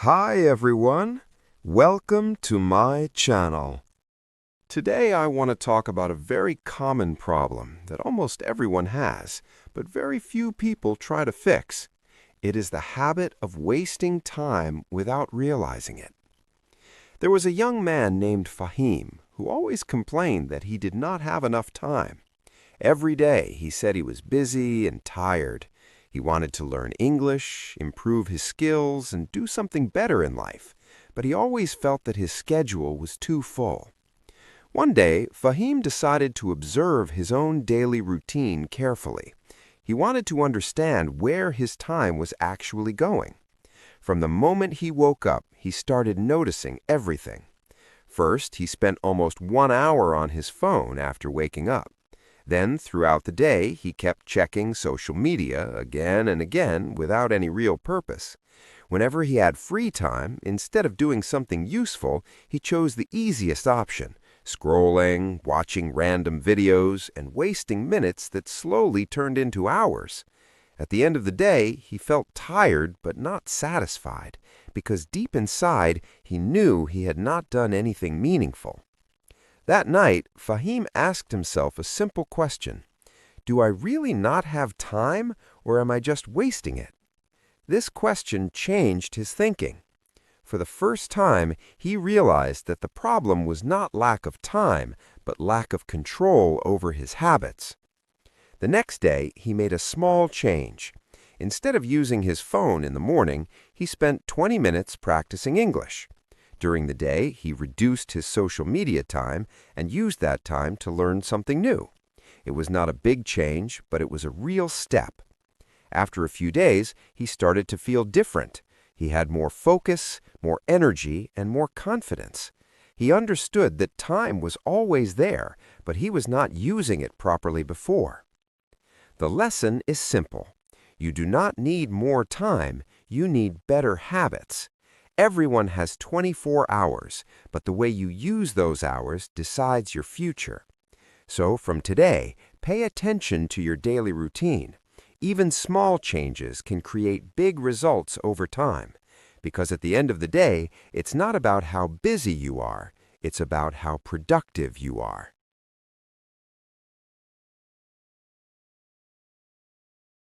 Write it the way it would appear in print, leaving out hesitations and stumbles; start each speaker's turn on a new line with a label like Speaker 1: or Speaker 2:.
Speaker 1: Hi everyone, welcome to my channel. Today I want to talk about a very common problem that almost everyone has, but very few people try to fix. It is the habit of wasting time without realizing it. There was a young man named Fahim who always complained that he did not have enough time. Every day he said he was busy and tired. He wanted to learn English, improve his skills, and do something better in life, but he always felt that his schedule was too full. One day, Fahim decided to observe his own daily routine carefully. He wanted to understand where his time was actually going. From the moment he woke up, he started noticing everything. First, he spent almost 1 hour on his phone after waking up. Then, throughout the day, he kept checking social media again and again without any real purpose. Whenever he had free time, instead of doing something useful, he chose the easiest option, scrolling, watching random videos, and wasting minutes that slowly turned into hours. At the end of the day, he felt tired but not satisfied, because deep inside, he knew he had not done anything meaningful. That night, Fahim asked himself a simple question. Do I really not have time, or am I just wasting it? This question changed his thinking. For the first time, he realized that the problem was not lack of time, but lack of control over his habits. The next day, he made a small change. Instead of using his phone in the morning, he spent 20 minutes practicing English. During the day, he reduced his social media time and used that time to learn something new. It was not a big change, but it was a real step. After a few days, he started to feel different. He had more focus, more energy, and more confidence. He understood that time was always there, but he was not using it properly before. The lesson is simple. You do not need more time, you need better habits. Everyone has 24 hours, but the way you use those hours decides your future. So from today, pay attention to your daily routine. Even small changes can create big results over time. Because at the end of the day, it's not about how busy you are, it's about how productive you are.